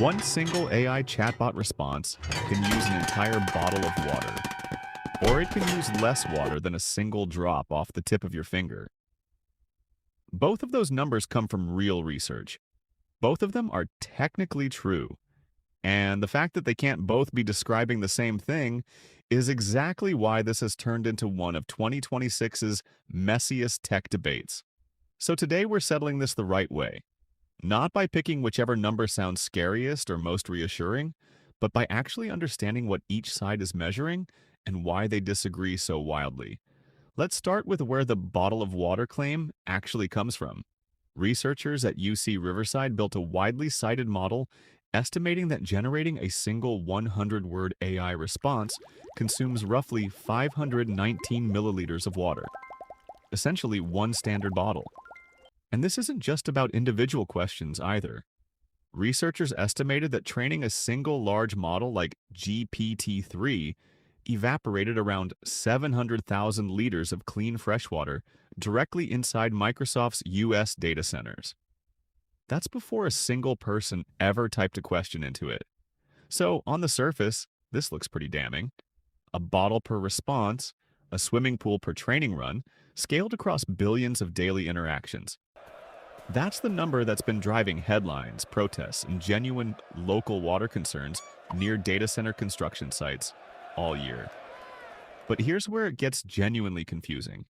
One single AI chatbot response can use an entire bottle of water, or it can use less water than a single drop off the tip of your finger. Both of those numbers come from real research. Both of them are technically true. And the fact that they can't both be describing the same thing is exactly why this has turned into one of 2026's messiest tech debates. So today we're settling this the right way. Not by picking whichever number sounds scariest or most reassuring, but by actually understanding what each side is measuring and why they disagree so wildly. Let's start with where the bottle of water claim actually comes from. Researchers at UC Riverside built a widely cited model estimating that generating a single 100-word AI response consumes roughly 519 milliliters of water, essentially one standard bottle. And this isn't just about individual questions either. Researchers estimated that training a single large model like GPT-3 evaporated around 700,000 liters of clean freshwater directly inside Microsoft's US data centers. That's before a single person ever typed a question into it. So, on the surface, this looks pretty damning. A bottle per response, a swimming pool per training run, scaled across billions of daily interactions. That's the number that's been driving headlines, protests, and genuine local water concerns near data center construction sites all year. But here's where it gets genuinely confusing.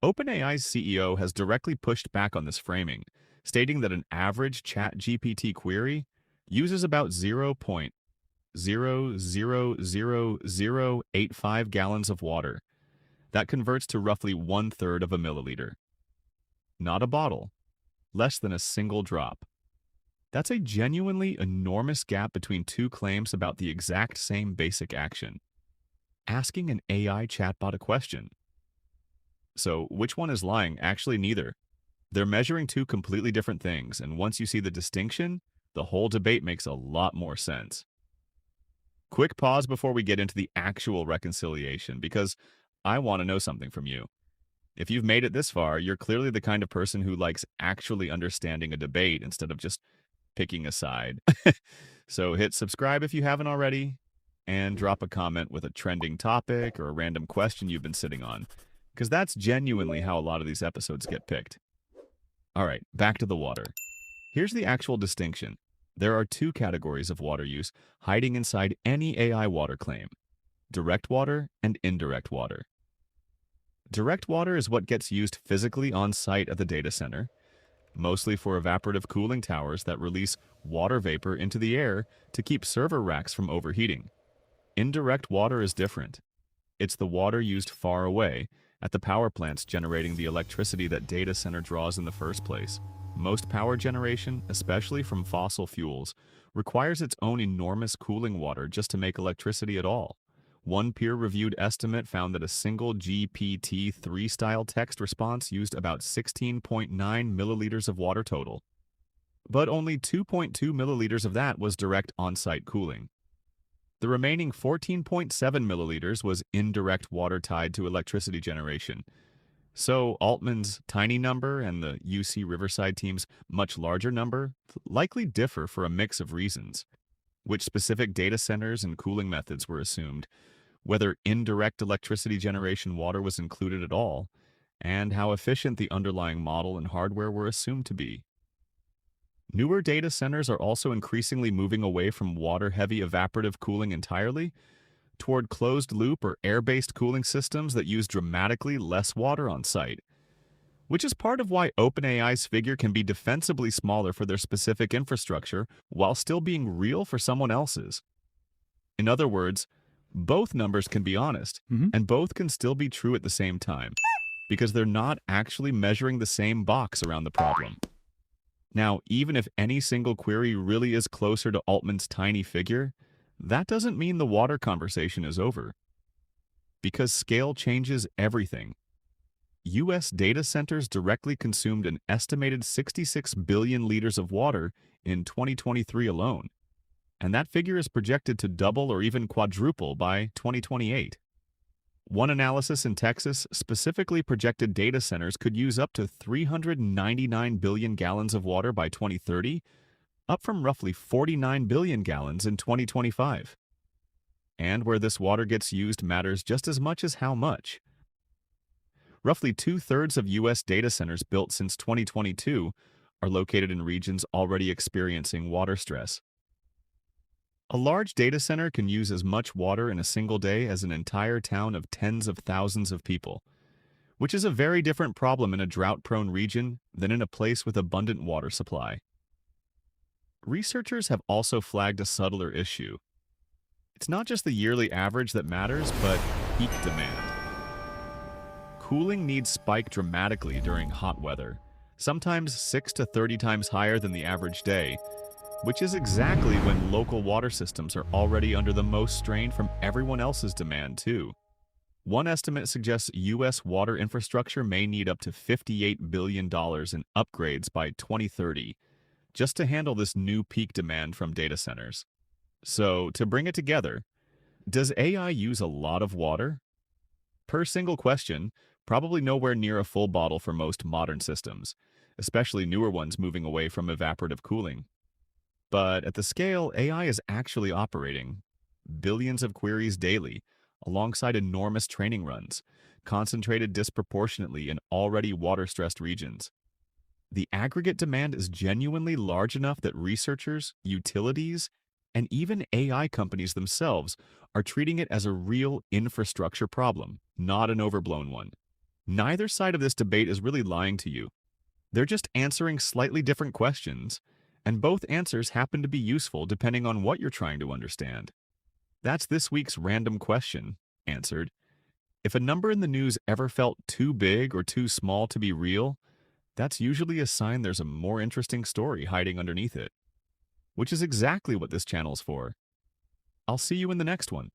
OpenAI's CEO has directly pushed back on this framing, stating that an average ChatGPT query uses about 0.0000085 gallons of water. That converts to roughly one-third of a milliliter. Not a bottle, less than a single drop. That's a genuinely enormous gap between two claims about the exact same basic action. Asking an AI chatbot a question. So, which one is lying? Actually, neither. They're measuring two completely different things, and once you see the distinction, the whole debate makes a lot more sense. Quick pause before we get into the actual reconciliation, because I want to know something from you. If you've made it this far, you're clearly the kind of person who likes actually understanding a debate instead of just picking a side. So hit subscribe if you haven't already, and drop a comment with a trending topic or a random question you've been sitting on, because that's genuinely how a lot of these episodes get picked. All right, back to the water. Here's the actual distinction. There are two categories of water use hiding inside any AI water claim: direct water and indirect water. Direct water is what gets used physically on site at the data center, mostly for evaporative cooling towers that release water vapor into the air to keep server racks from overheating. Indirect water is different. It's the water used far away, at the power plants generating the electricity that data center draws in the first place. Most power generation, especially from fossil fuels, requires its own enormous cooling water just to make electricity at all. One peer-reviewed estimate found that a single GPT-3 style text response used about 16.9 milliliters of water total. But only 2.2 milliliters of that was direct on-site cooling. The remaining 14.7 milliliters was indirect water tied to electricity generation. So Altman's tiny number and the UC Riverside team's much larger number likely differ for a mix of reasons. Which specific data centers and cooling methods were assumed, whether indirect electricity generation water was included at all, and how efficient the underlying model and hardware were assumed to be. Newer data centers are also increasingly moving away from water-heavy evaporative cooling entirely toward closed-loop or air-based cooling systems that use dramatically less water on site, which is part of why OpenAI's figure can be defensibly smaller for their specific infrastructure while still being real for someone else's. In other words, both numbers can be honest, Mhm. and both can still be true at the same time, because they're not actually measuring the same box around the problem. Now, even if any single query really is closer to Altman's tiny figure, that doesn't mean the water conversation is over, because scale changes everything. US data centers directly consumed an estimated 66 billion liters of water in 2023 alone, and that figure is projected to double or even quadruple by 2028. One analysis in Texas specifically projected data centers could use up to 399 billion gallons of water by 2030, up from roughly 49 billion gallons in 2025. And where this water gets used matters just as much as how much. Roughly two-thirds of U.S. data centers built since 2022 are located in regions already experiencing water stress. A large data center can use as much water in a single day as an entire town of tens of thousands of people, which is a very different problem in a drought-prone region than in a place with abundant water supply. Researchers have also flagged a subtler issue. It's not just the yearly average that matters, but peak demand. Cooling needs spike dramatically during hot weather, sometimes 6 to 30 times higher than the average day, which is exactly when local water systems are already under the most strain from everyone else's demand, too. One estimate suggests U.S. water infrastructure may need up to $58 billion in upgrades by 2030 just to handle this new peak demand from data centers. So, to bring it together, does AI use a lot of water? Per single question, probably nowhere near a full bottle for most modern systems, especially newer ones moving away from evaporative cooling. But at the scale AI is actually operating, billions of queries daily, alongside enormous training runs, concentrated disproportionately in already water-stressed regions. The aggregate demand is genuinely large enough that researchers, utilities, and even AI companies themselves are treating it as a real infrastructure problem, not an overblown one. Neither side of this debate is really lying to you. They're just answering slightly different questions, and both answers happen to be useful depending on what you're trying to understand. That's this week's random question, answered. If a number in the news ever felt too big or too small to be real, that's usually a sign there's a more interesting story hiding underneath it, which is exactly what this channel's for. I'll see you in the next one.